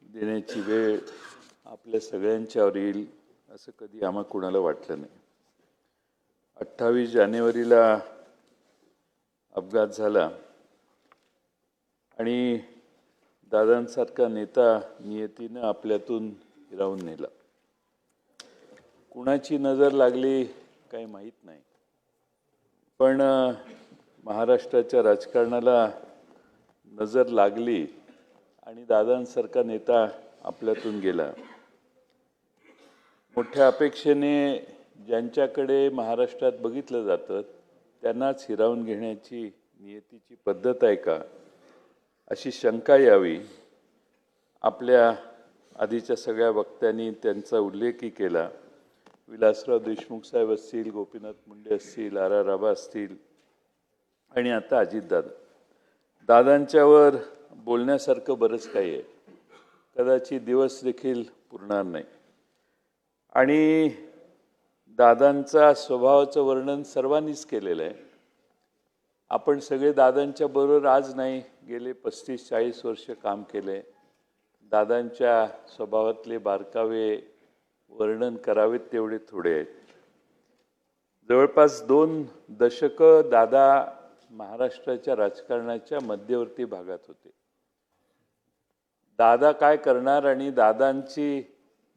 देण्याची वेळ आपल्या सगळ्यांच्यावर येईल असं कधी आम्हा कुणाला वाटलं नाही. 28 जानेवारीला अपघात झाला आणि दादांसारखा नेता नियतीनं आपल्यातून हिरावून नेला. कुणाची नजर लागली काही माहीत नाही, पण महाराष्ट्राच्या राजकारणाला नजर लागली आणि दादांसारखा नेता आपल्यातून गेला. मोठ्या अपेक्षेने ज्यांच्याकडे महाराष्ट्रात बघितलं जातं त्यांनाच हिरावून घेण्याची नियतीची पद्धत आहे का अशी शंका यावी. आपल्या आधीच्या सगळ्या वक्त्यांनी त्यांचा उल्लेखही केला. विलासराव देशमुख साहेब असतील, गोपीनाथ मुंडे असतील, आर आबा असतील आणि आता अजितदादा. दादांच्यावर बोलण्यासारखं बरंच काही आहे, कदाचित दिवस देखील पुरणार नाही. आणि दादांचा स्वभावाचं वर्णन सर्वांनीच केलेलं आहे. आपण सगळे दादांच्या बरोबर आज नाही, गेले 35-40 वर्ष काम केले. दादांच्या स्वभावातले बारकावे वर्णन करावेत तेवढे थोडे आहेत. जवळपास 2 दशकं दादा महाराष्ट्राच्या राजकारणाच्या मध्यवर्ती भागात होते. दादा काय करणार आणि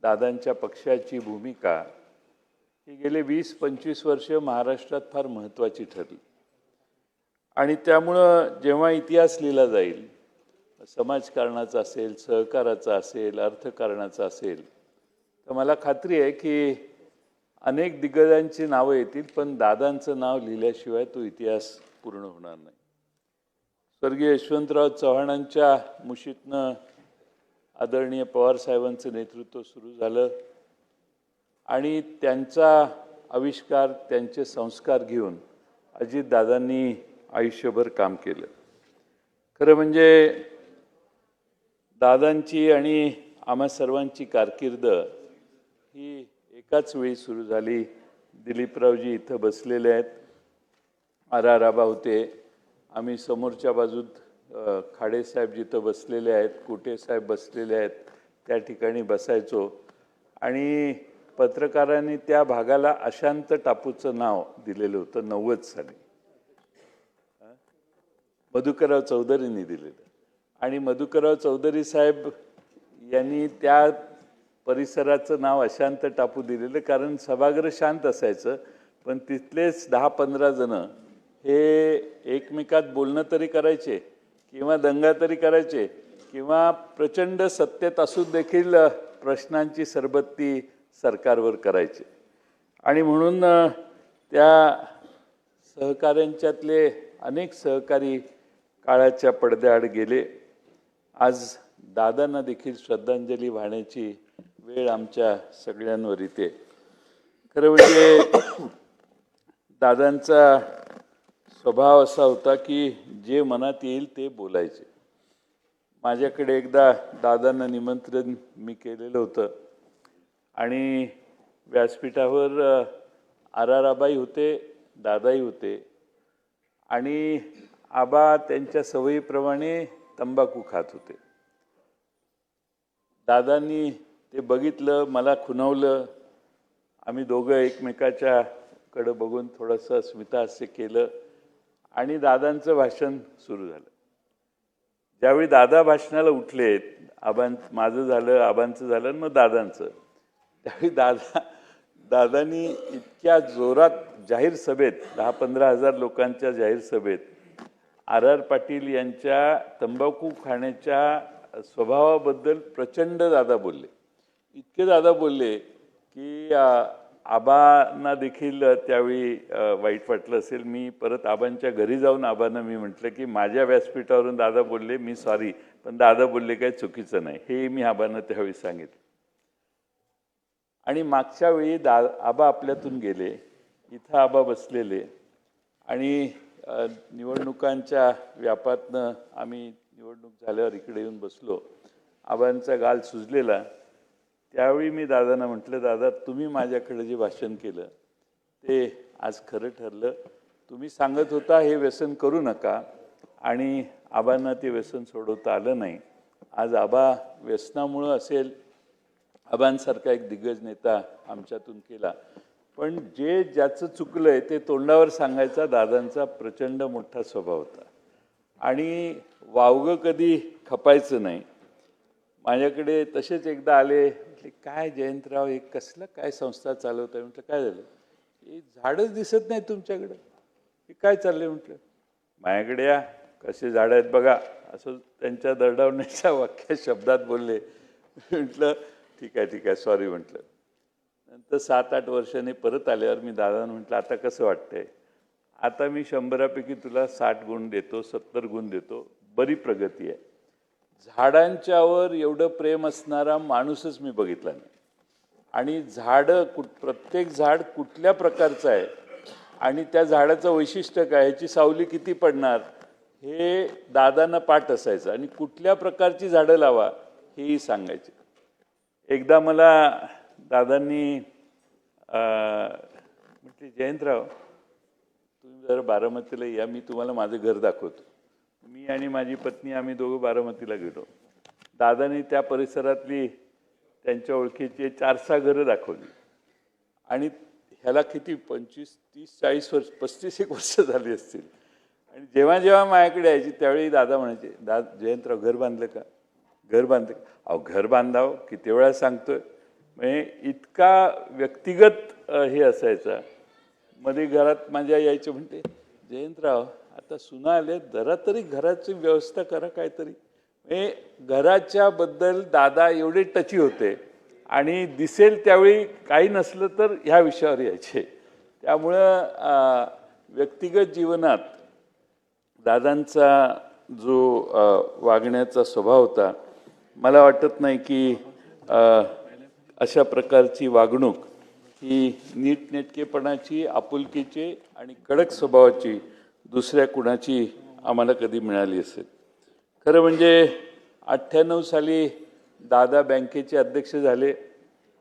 दादांच्या पक्षाची भूमिका ही गेले 20-25 वर्ष महाराष्ट्रात फार महत्त्वाची ठरली. आणि त्यामुळं जेव्हा इतिहास लिहिला जाईल, समाजकारणाचा असेल, सहकाराचा असेल, अर्थकारणाचा असेल, तर मला खात्री आहे की अनेक दिग्गजांची नावं येतील, पण दादांचं नाव लिहिल्याशिवाय तो इतिहास पूर्ण होणार नाही. स्वर्गीय यशवंतराव चव्हाणांच्या मुशीतनं आदरणीय पवारसाहेबांचं नेतृत्व सुरू झालं आणि त्यांचा आविष्कार, त्यांचे संस्कार घेऊन अजितदादांनी आयुष्यभर काम केलं. खरं म्हणजे दादांची आणि आम्हा सर्वांची कारकीर्द ही एकाच वेळी सुरू झाली. दिलीपरावजी इथं बसलेले आहेत, आर आबा होते, आम्ही समोरच्या बाजूत खाडेसाहेब जिथं बसलेले आहेत, कुटेसाहेब बसलेले आहेत, त्या ठिकाणी बसायचो. आणि पत्रकारांनी त्या भागाला अशांत टापूचं नाव दिलेलं होतं 90 साली. मधुकरराव चौधरींनी दिलेलं. आणि मधुकरराव चौधरी साहेब यांनी त्या परिसराचं नाव अशांत टापू दिलेलं, कारण सभागृह शांत असायचं, पण तिथलेच 10-15 जण हे एकमेकात बोलणं तरी करायचे किंवा दंगा तरी करायचे किंवा प्रचंड सत्तेत असून देखील प्रश्नांची सरबत्ती सरकारवर करायचे. आणि म्हणून त्या सहकाऱ्यांच्यातले अनेक सहकारी काळाच्या पडद्याआड गेले. आज दादांना देखील श्रद्धांजली वाहण्याची वेळ आमच्या सगळ्यांवर येते. खरं म्हणजे दादांचा स्वभाव असा होता की जे मनात येईल ते बोलायचे. माझ्याकडे एकदा दादांना निमंत्रण मी केलेलं होतं आणि व्यासपीठावर आर आबाई होते, दादाही होते आणि आबा त्यांच्या सवयीप्रमाणे तंबाखू खात होते. दादांनी ते बघितलं, मला खुणावलं. आम्ही दोघं एकमेकाच्याकडं बघून थोडंसं स्मितहास्य केलं आणि दादांचं भाषण सुरू झालं. ज्यावेळी दादा भाषणाला उठले, माझं झालं, आबांचं झालं आणि मग दादांचं, त्यावेळी दादांनी इतक्या जोरात जाहीर सभेत 10-15 हजार लोकांच्या जाहीर सभेत आर पाटील यांच्या तंबाखू खाण्याच्या स्वभावाबद्दल प्रचंड दादा बोलले. इतके दादा बोलले की आबांना देखील त्यावेळी वाईट वाटलं असेल. मी परत आबांच्या घरी जाऊन आबांना मी म्हटलं की माझ्या व्यासपीठावरून दादा बोलले, मी सॉरी, पण दादा बोलले काही चुकीचं नाही, हे मी आबांना त्यावेळी सांगितलं. आणि मागच्या वेळी आबा आपल्यातून गेले, इथं आबा बसलेले आणि निवडणुकांच्या व्यापातनं आम्ही निवडणूक झाल्यावर इकडे येऊन बसलो. आबांचा गाल सुजलेला. त्यावेळी मी दादांना म्हटलं, दादा तुम्ही माझ्याकडे जे भाषण केलं ते आज खरं ठरलं. तुम्ही सांगत होता हे व्यसन करू नका आणि आबांना ते व्यसन सोडवता आलं नाही. आज आबा व्यसनामुळं असेल, आबांसारखा एक दिग्गज नेता आमच्यातून केला, पण जे ज्याचं चुकलंय ते तोंडावर सांगायचा दादांचा प्रचंड मोठा स्वभाव होता आणि वावगं कधी खपायचं नाही. माझ्याकडे तसेच एकदा आले, म्हटले काय जयंतराव हे कसलं काय संस्था चालवताय? म्हटलं काय झालं? हे झाडच दिसत नाही तुमच्याकडं, हे काय चाललंय? म्हटलं माझ्याकडे या, कसे झाडं आहेत बघा, असं त्यांच्या दरडावण्याच्या वाक्य शब्दात बोलले. म्हटलं ठीक आहे सॉरी म्हटलं. नंतर 7-8 वर्षांनी परत आल्यावर मी दादांना म्हटलं आता कसं वाटतंय? आता मी 100पैकी तुला 60 गुण देतो, 70 गुण देतो, बरी प्रगती आहे. झाडांच्यावर एवढं प्रेम असणारा माणूसच मी बघितला नाही. आणि प्रत्येक झाड कुठल्या प्रकारचं आहे आणि त्या झाडाचं वैशिष्ट्य काय, ह्याची सावली किती पडणार, हे दादांना पाठ असायचं. आणि कुठल्या प्रकारची झाडं लावा हेही सांगायचे. एकदा मला दादांनी म्हटले जयंतराव तुम्ही जरा बारामतीला या, मी तुम्हाला माझं घर दाखवतो. मी आणि माझी पत्नी आम्ही दोघं बारामतीला गेलो. दादांनी त्या परिसरातली त्यांच्या ओळखीची 4-6 घरं दाखवली. आणि ह्याला किती 25, 30, 40 वर्ष, 35 वर्ष झाली असतील. आणि जेव्हा जेव्हा माझ्याकडे यायची त्यावेळी दादा म्हणायचे, जयंतराव घर बांधलं का? घर बांधलं का? अहो घर बांधावं किती वेळा सांगतोय. म्हणजे इतका व्यक्तिगत हे असायचा. मध्ये घरात माझ्या यायचे, म्हणते जयंतराव आता सुना आले, जरा तरी घराची व्यवस्था करा काहीतरी. म्हणजे घराच्या बद्दल दादा एवढे टची होते आणि दिसेल त्यावेळी काही नसलं तर ह्या विषयावर यायचे. त्यामुळं व्यक्तिगत जीवनात दादांचा जो वागण्याचा स्वभाव होता, मला वाटत नाही की अशा प्रकारची वागणूक ही नीटनेटकेपणाची, आपुलकीची आणि कडक स्वभावाची दुसऱ्या कुणाची आम्हाला कधी मिळाली असेल. खरं म्हणजे 98 साली दादा बँकेचे अध्यक्ष झाले,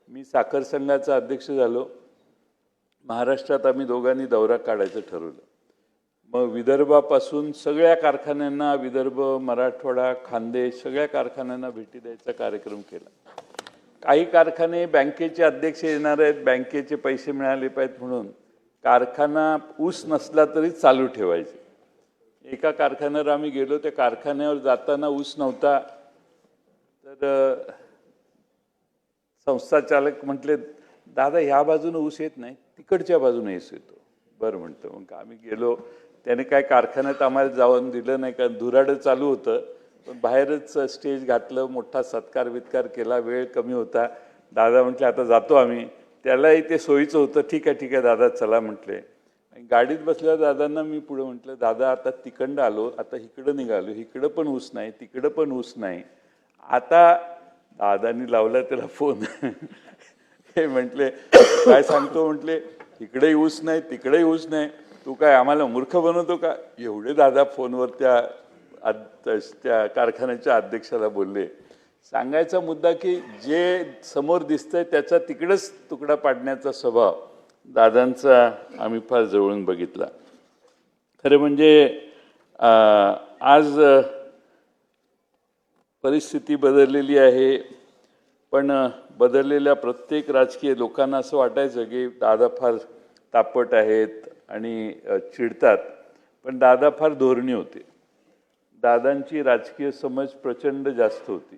मी साखर संघाचा अध्यक्ष झालो. महाराष्ट्रात आम्ही दोघांनी दौरा काढायचं ठरवलं. मग विदर्भापासून सगळ्या कारखान्यांना, विदर्भ, मराठवाडा, खानदेश सगळ्या कारखान्यांना भेटी द्यायचा कार्यक्रम केला. काही कारखाने बँकेचे अध्यक्ष येणार आहेत, बँकेचे पैसे मिळाले पाहिजेत म्हणून कारखाना ऊस नसला तरी चालू ठेवायचे. एका कारखान्यावर आम्ही गेलो, त्या कारखान्यावर जाताना ऊस नव्हता. तर संस्था चालक म्हटले दादा ह्या बाजूने ऊस येत नाही, तिकडच्या बाजूने ऊस येतो. बरं म्हणतो. मग आम्ही गेलो. त्याने काय कारखान्यात आम्हाला जाऊन दिलं नाही, कारण धुराडं चालू होतं. पण बाहेरच स्टेज घातलं, मोठा सत्कार वित्कार केला. वेळ कमी होता. दादा म्हटले आता जातो आम्ही. त्यालाही ते सोयीचं होतं. ठीक आहे दादा चला म्हटले. गाडीत बसल्या दादांना मी पुढे म्हटलं दादा आता तिकडं आलो, आता इकडं निघालो, इकडं पण ऊस नाही, तिकडं पण ऊस नाही. आता दादांनी लावला त्याला फोन. हे म्हटले काय सांगतो? म्हटले इकडेही ऊस नाही, तिकडेही ऊस नाही, तू काय आम्हाला मूर्ख बनवतो का? एवढे दादा फोनवर त्या कारखान्याच्या अध्यक्षाला बोलले. सांगायचा मुद्दा की जे समोर दिसतंय त्याचा तिकडेच तुकडा पाडण्याचा स्वभाव दादांचा आम्ही फार जवळून बघितला. खरं म्हणजे आज परिस्थिती बदललेली आहे, पण बदललेल्या प्रत्येक राजकीय लोकांना असं वाटायचं की दादा फार तापट आहेत आणि चिडतात. पण दादा फार धोरणी होते. दादांची राजकीय समज प्रचंड जास्त होती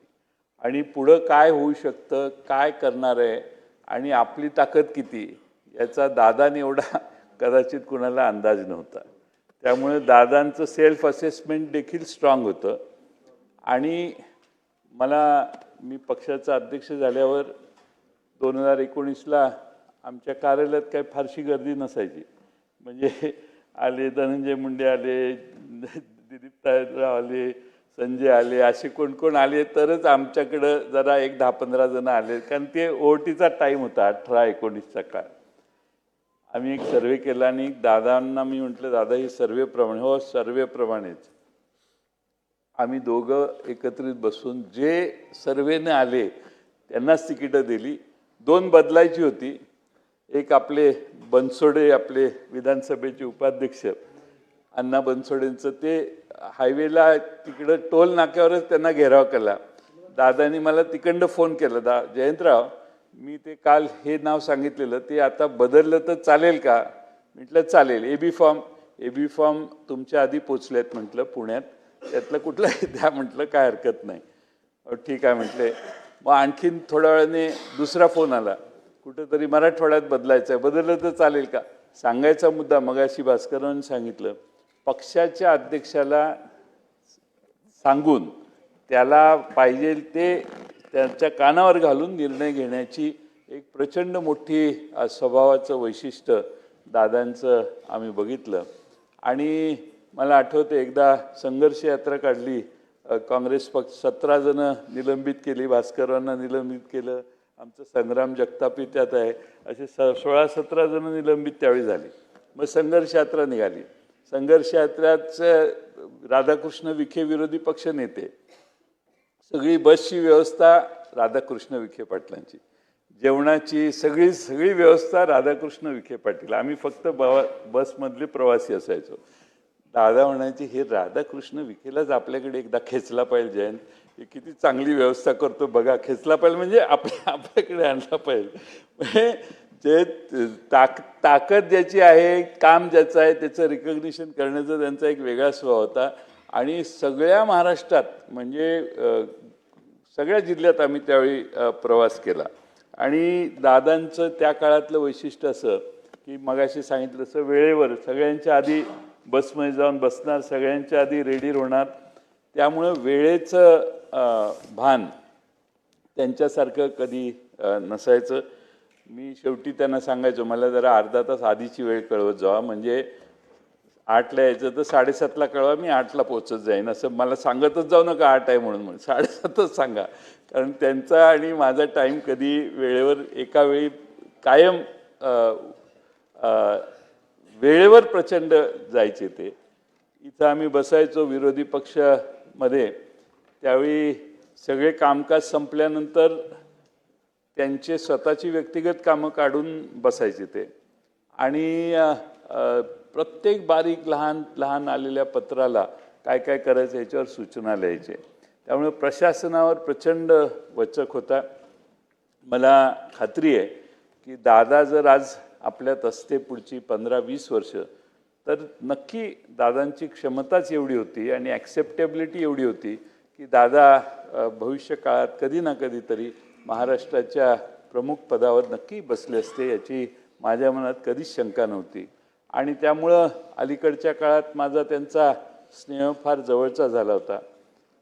आणि पुढं काय होऊ शकतं, काय करणार आहे आणि आपली ताकद किती याचा दादाने एवढा कदाचित कुणाला अंदाज नव्हता. त्यामुळे दादांचं सेल्फ असेसमेंट देखील स्ट्रॉंग होतं. आणि मी पक्षाचा अध्यक्ष झाल्यावर 2019ला आमच्या कार्यालयात काही फारशी गर्दी नसायची. म्हणजे आले धनंजय मुंडे आले, दिलीप तायराव आले, संजय आले, असे कोण आले तरच आमच्याकडं जरा 10-15 जण आले, कारण ते ओटीचा टाईम होता 18-19चा काळ. आम्ही एक सर्वे केला आणि दादांना मी म्हटलं दादा ही सर्वेप्रमाणे, हो सर्वेप्रमाणेच आम्ही दोघं एकत्रित बसून जे सर्वेने आले त्यांनाच तिकीटं दिली. 2 बदलायची होती. एक आपले बनसोडे, आपले विधानसभेचे उपाध्यक्ष अण्णा बनसोडेंचं, ते हायवेला तिकडं टोल नाक्यावरच त्यांना घेराव केला. दादानी मला तिकडनं फोन केला, जयंतराव मी ते काल हे नाव सांगितलेलं ते आता बदललं तर चालेल का? म्हटलं चालेल. एबी फॉर्म तुमच्या आधी पोचलेत म्हटलं पुण्यात, त्यातलं कुठलंही द्या म्हटलं, काय हरकत नाही. ठीक आहे म्हटले. मग आणखीन थोड्या वेळाने दुसरा फोन आला, कुठंतरी मराठवाड्यात बदलायचं आहे, बदललं तर चालेल का? सांगायचा मुद्दा मगाशी भास्करांनी सांगितलं, पक्षाच्या अध्यक्षाला सांगून त्याला पाहिजे ते त्यांच्या कानावर घालून निर्णय घेण्याची एक प्रचंड मोठी स्वभावाचं वैशिष्ट्य दादांचं आम्ही बघितलं. आणि मला आठवतं एकदा संघर्ष यात्रा काढली, काँग्रेस पक्ष 17 जणं निलंबित केली, भास्करांना निलंबित केलं, आमचं संग्राम जगतापी त्यात आहे, असे 16-17 जणं निलंबित त्यावेळी झाली. मग संघर्ष यात्रा निघाली. संघर्ष यात्राचं राधाकृष्ण विखे विरोधी पक्ष नेते, सगळी बसची व्यवस्था राधाकृष्ण विखे पाटलांची, जेवणाची सगळी व्यवस्था राधाकृष्ण विखे पाटील, आम्ही फक्त बसमधले प्रवासी असायचो. दादा म्हणायचे, हे राधाकृष्ण विखेलाच आपल्याकडे एकदा खेचला पाहिजे जयंत, हे किती चांगली व्यवस्था करतो बघा, खेचला पाहिजे म्हणजे आपल्याकडे आणला पाहिजे. म्हणजे जे ताकद ज्याची आहे, काम ज्याचं आहे, त्याचं रिकग्निशन करण्याचा त्यांचा एक वेगळा स्वभाव होता. आणि सगळ्या महाराष्ट्रात म्हणजे सगळ्या जिल्ह्यात आम्ही त्यावेळी प्रवास केला. आणि दादांचं त्या काळातलं वैशिष्ट्य असं की मगाशी सांगितलं तसं वेळेवर सगळ्यांच्या आधी बसमध्ये जाऊन बसणार, सगळ्यांच्या आधी रेडी होणार, त्यामुळं वेळेचं भान त्यांच्यासारखं कधी नसायचं. मी शेवटी त्यांना सांगायचो, मला जरा अर्धा तास आधीची वेळ कळवत जावा, म्हणजे 8ला यायचं तर 7:30ला कळवा, मी 8ला पोहोचत जाईन. असं मला सांगतच जाऊ नका 8 आहे म्हणून 7:30च सांगा, कारण त्यांचा आणि माझा टाईम कधी वेळेवर एका वेळी कायम वेळेवर प्रचंड जायचे ते. इथं आम्ही बसायचो विरोधी पक्षामध्ये, त्यावेळी सगळे कामकाज संपल्यानंतर त्यांचे स्वतःची व्यक्तिगत कामं काढून बसायचे ते. आणि प्रत्येक बारीक लहान लहान आलेल्या पत्राला काय काय करायचं याच्यावर सूचना लिहायचे. त्यामुळे प्रशासनावर प्रचंड वचक होता. मला खात्री आहे की दादा जर आज आपल्यात असते पुढची 15-20 वर्ष, तर नक्की दादांची क्षमताच एवढी होती आणि ॲक्सेप्टेबिलिटी एवढी होती की दादा भविष्य काळात कधी ना कधीतरी महाराष्ट्राच्या प्रमुख पदावर नक्की बसले असते, याची माझ्या मनात कधीच शंका नव्हती. आणि त्यामुळं अलीकडच्या काळात माझा त्यांचा स्नेह फार जवळचा झाला होता.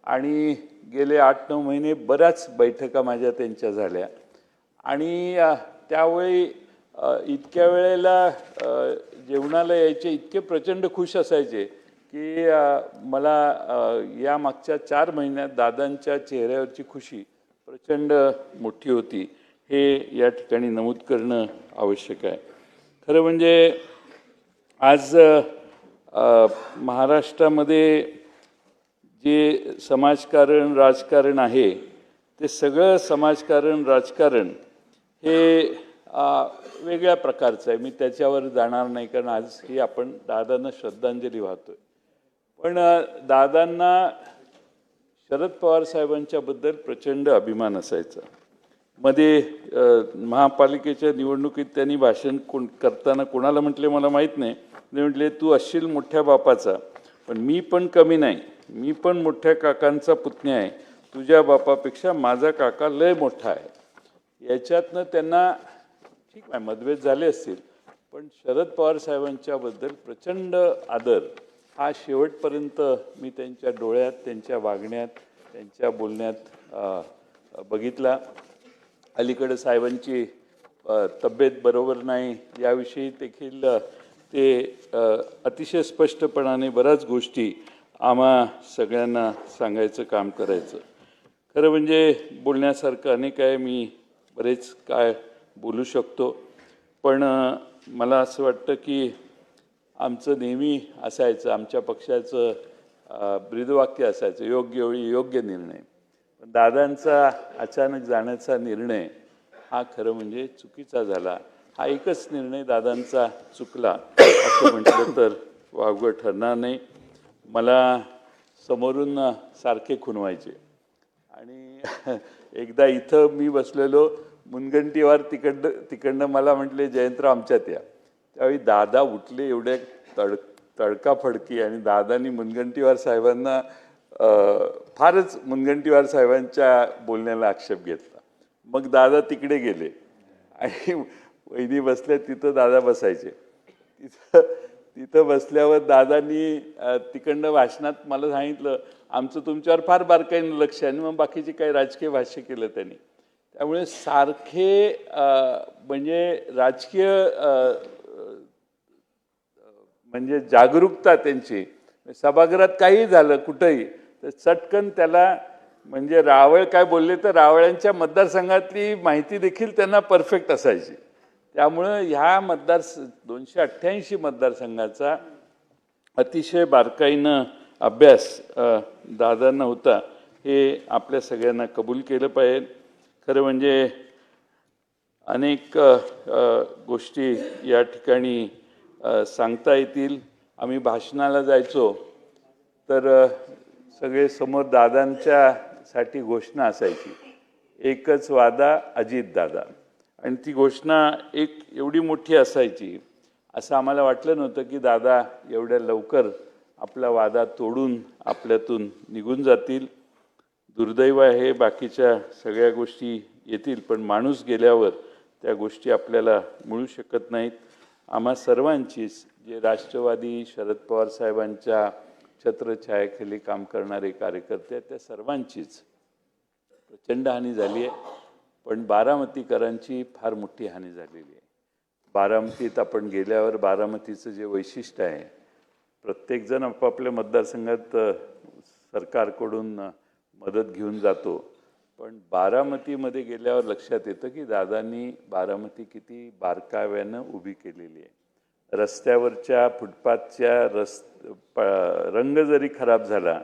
आणि गेले 8-9 महिने बऱ्याच बैठका माझ्या त्यांच्या झाल्या. आणि त्यावेळी इतक्या वेळेला जेवणाला यायचे, इतके प्रचंड खुश असायचे की मला या मागच्या 4 महिन्यात दादांच्या चेहऱ्यावरची खुशी प्रचंड मोठी होती, हे या ठिकाणी नमूद करणं आवश्यक आहे. खरं म्हणजे आज महाराष्ट्रामध्ये जे समाजकारण राजकारण आहे, ते सगळं समाजकारण राजकारण हे वेगळ्या प्रकारचं आहे. मी त्याच्यावर जाणार नाही, कारण आज ही आपण दादांना श्रद्धांजली वाहतोय. पण दादांना शरद पवार साहेबांच्याबद्दल प्रचंड अभिमान असायचा. मध्ये महापालिकेच्या निवडणुकीत त्यांनी भाषण करताना कोणाला म्हटले मला माहीत नाही, ते म्हटले, तू असशील मोठ्या बापाचा, पण मी पण कमी नाही, मी पण मोठ्या काकांचा पुतण्या आहे, तुझ्या बापापेक्षा माझा काका लय मोठा आहे. याच्यातनं त्यांना ठीक आहे मतभेद झाले असतील, पण शरद पवार साहेबांच्याबद्दल प्रचंड आदर हा शेवटपर्यंत मी त्यांच्या डोळ्यात, त्यांच्या वागण्यात, त्यांच्या बोलण्यात बघितला. अलीकडे साहेबांची तब्येत बरोबर नाही याविषयी देखील ते अतिशय स्पष्टपणाने बऱ्याच गोष्टी आम्हा सगळ्यांना सांगायचं काम करायचं. खरं म्हणजे बोलण्यासारखं अनेक आहे, मी बरेच काय बोलू शकतो, पण मला असं वाटतं की आमचं नेहमी असायचं, आमच्या पक्षाचं ब्रीदवाक्य असायचं, योग्य वेळी योग्य निर्णय. पण दादांचा अचानक जाण्याचा निर्णय हा खरं म्हणजे चुकीचा झाला. हा एकच निर्णय दादांचा चुकला असं म्हटलं तर वावगं ठरणार नाही. मला समोरून सारखे खुणवायचे आणि एकदा इथं मी बसलेलो मुनगंटीवार तिकडनं मला म्हटले जयंतराव आमच्यात या. त्यावेळी दादा उठले एवढे तडकाफडकी आणि दादानी मुनगंटीवार साहेबांना फारच मुनगंटीवार साहेबांच्या बोलण्याला आक्षेप घेतला. मग दादा तिकडे गेले आणि वहिनी बसल्या तिथं दादा बसायचे. तिथं बसल्यावर दादांनी तिकडनं भाषणात मला सांगितलं आमचं तुमच्यावर फार बारकाईनं लक्ष आहे. आणि मग बाकीचे काही राजकीय भाष्य केलं त्यांनी. त्यामुळे सारखे म्हणजे राजकीय म्हणजे जागरूकता त्यांची, सभागृहात काही झालं कुठंही तर चटकन त्याला म्हणजे रावळ काय बोलले तर रावळ्यांच्या मतदारसंघातली माहिती देखील त्यांना परफेक्ट असायची. त्यामुळं ह्या 288 मतदारसंघाचा अतिशय बारकाईनं अभ्यास दादांना होता हे आपल्या सगळ्यांना कबूल केलं पाहिजे. खरं म्हणजे अनेक गोष्टी या ठिकाणी सांगता येतील. आम्ही भाषणाला जायचो तर सगळे समोर दादांच्यासाठी घोषणा असायची, एकच वादा अजित दादा. आणि ती घोषणा एक एवढी मोठी असायची असं आम्हाला वाटलं नव्हतं की दादा एवढ्या लवकर आपला वादा तोडून आपल्यातून निघून जातील. दुर्दैव आहे, बाकीच्या सगळ्या गोष्टी येतील पण माणूस गेल्यावर त्या गोष्टी आपल्याला मिळू शकत नाहीत. आम्हा सर्वांचीच जे राष्ट्रवादी शरद पवार साहेबांच्या छत्रछायाखाली काम करणारे कार्यकर्ते आहेत त्या सर्वांचीच प्रचंड हानी झाली आहे. पण बारामतीकरांची फार मोठी हानी झालेली आहे. बारामतीत आपण गेल्यावर बारामतीचं जे वैशिष्ट्य आहे, प्रत्येकजण आपापल्या मतदारसंघात सरकारकडून मदत घेऊन जातो, पण बारामतीमध्ये गेल्यावर लक्षात येतं की दादांनी बारामती किती बारकाव्यानं उभी केलेली आहे. रस्त्यावरच्या फुटपाथच्या रंग जरी खराब झाला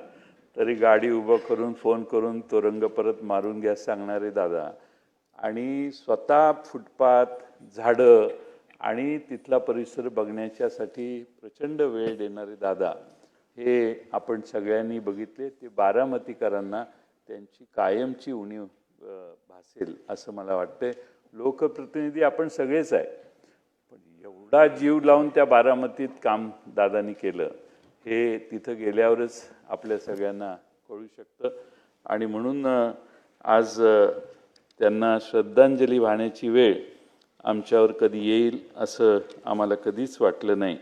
तरी गाडी उभं करून फोन करून तो रंग परत मारून घ्या सांगणारे दादा, आणि स्वतः फुटपाथ झाडं आणि तिथला परिसर बघण्याच्यासाठी प्रचंड वेळ देणारे दादा हे आपण सगळ्यांनी बघितले. ते बारामतीकरांना त्यांची कायमची उणीव भासेल असं मला वाटते. लोकप्रतिनिधी आपण सगळेच आहे, पण एवढा जीव लावून त्या बारामतीत काम दादांनी केलं हे तिथं गेल्यावरच आपल्या सगळ्यांना कळू शकतं. आणि म्हणून आज त्यांना श्रद्धांजली वाहण्याची वेळ आमच्यावर कधी येईल असं आम्हाला कधीच वाटलं नाही.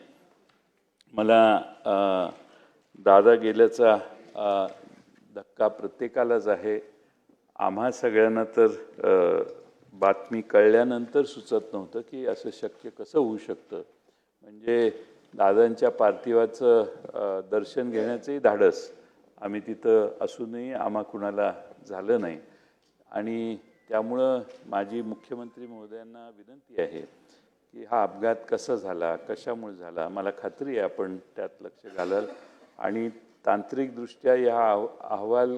मला दादा गेल्याचा धक्का प्रत्येकालाच आहे. आम्हा सगळ्यांना तर बातमी कळल्यानंतर सुचत नव्हतं की असं शक्य कसं होऊ शकतं. म्हणजे दादांच्या पार्थिवाचं दर्शन घेण्याचंही धाडस आम्ही तिथं असूनही आम्हा कुणाला झालं नाही. आणि त्यामुळं माझी मुख्यमंत्री महोदयांना विनंती आहे की हा अपघात कसा झाला, कशामुळे झाला, मला खात्री आहे आपण त्यात लक्ष घालाल आणि तांत्रिकदृष्ट्या हा अहवाल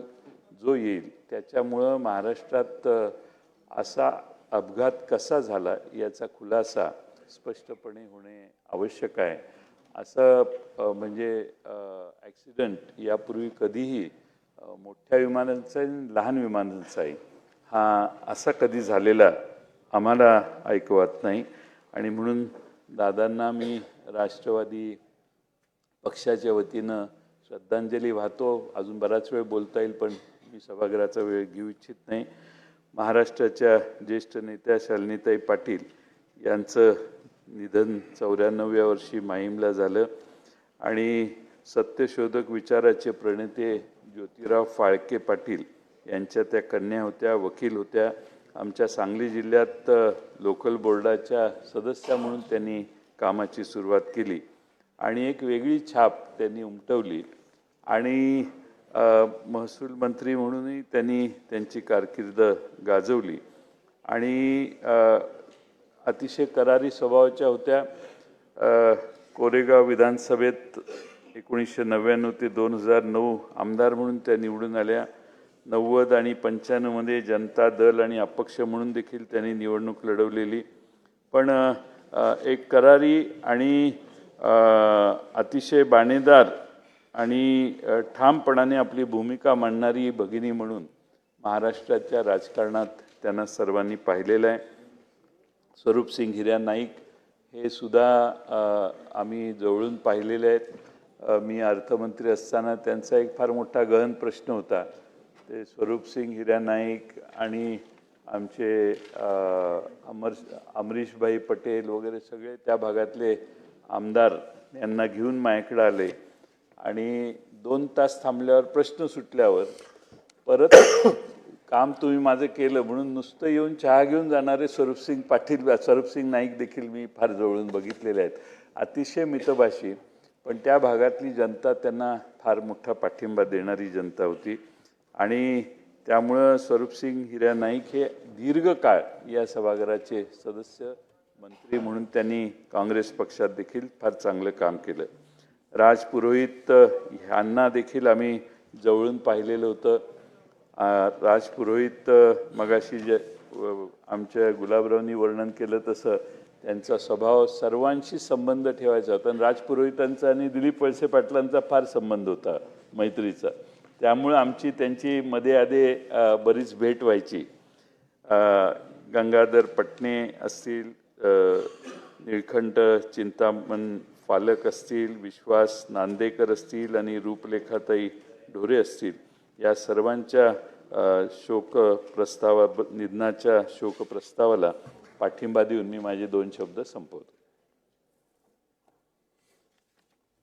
जो येईल त्याच्यामुळं महाराष्ट्रात असा अपघात कसा झाला याचा खुलासा स्पष्टपणे होणे आवश्यक आहे. असं म्हणजे ॲक्सिडेंट यापूर्वी कधीही मोठ्या विमानांचाही लहान विमानांचाही हा असा कधी झालेला आम्हाला ऐकवत नाही. आणि म्हणून दादांना मी राष्ट्रवादी पक्षाच्या वतीनं श्रद्धांजली वाहतो. अजून बराच वेळ बोलता येईल पण मी सभागृहाचा वेळ घेऊ इच्छित नाही. महाराष्ट्राच्या ज्येष्ठ नेत्या शालिनीताई पाटील यांचं निधन 94व्या वर्षी माहीमला झालं आणि सत्यशोधक विचाराचे प्रणेते ज्योतिराव फाळके पाटील यांच्या त्या कन्या होत्या, वकील होत्या. आमच्या सांगली जिल्ह्यात लोकल बोर्डाच्या सदस्या म्हणून त्यांनी कामाची सुरुवात केली आणि एक वेगळी छाप त्यांनी उमटवली आणि महसूल मंत्री म्हणूनही त्यांनी त्यांची कारकीर्द गाजवली आणि अतिशय करारी स्वभावाच्या होत्या. कोरेगाव विधानसभेत 1999 ते 2009 आमदार म्हणून त्या निवडून आल्या. 90 आणि 95मध्ये जनता दल आणि अपक्ष म्हणून देखील त्यांनी निवडणूक लढवलेली. पण एक करारी आणि अतिशय बाणेदार आणि ठामपणाने आपली भूमिका मांडणारी भगिनी म्हणून महाराष्ट्राच्या राजकारणात त्यांना सर्वांनी पाहिलेलं आहे. स्वरूप सिंग हिऱ्या नाईक हे सुद्धा आम्ही जवळून पाहिलेले आहेत. मी अर्थमंत्री असताना त्यांचा एक फार मोठा गहन प्रश्न होता. ते स्वरूप सिंग हिऱ्या नाईक आणि आमचे अमरीशभाई पटेल वगैरे सगळे त्या भागातले आमदार यांना घेऊन माझ्याकडे आले आणि 2 तास थांबल्यावर प्रश्न सुटल्यावर परत काम तुम्ही माझं केलं म्हणून नुसतं येऊन चहा घेऊन जाणारे स्वरूप सिंग नाईक देखील मी फार जवळून बघितलेले आहेत. अतिशय मितभाषी, पण त्या भागातली जनता त्यांना फार मोठा पाठिंबा देणारी जनता होती आणि त्यामुळं स्वरूप सिंग हिऱ्या नाईक हे दीर्घकाळ या सभागृहाचे सदस्य मंत्री म्हणून त्यांनी काँग्रेस पक्षात देखील फार चांगलं काम केलं. राज पुरोहित ह्यांना देखील आम्ही जवळून पाहिलेलं होतं. राज पुरोहित मगाशी जे आमच्या गुलाबरावनी वर्णन केलं तसं त्यांचा स्वभाव सर्वांशी संबंध ठेवायचा होता आणि राज पुरोहितांचा आणि दिलीप वळसे पाटलांचा फार संबंध होता मैत्रीचा. त्यामुळे आमची त्यांची मध्ये आधे बरीच भेट व्हायची. गंगाधर पटणे असतील, निळकंठ चिंतामण फालक असतील, विश्वास नांदेकर असतील आणि रूपलेखाताई ढोरे असतील, या सर्वांच्या निधनाच्या शोकप्रस्तावाला पाठिंबा देऊन मी माझे 2 शब्द संपवतो.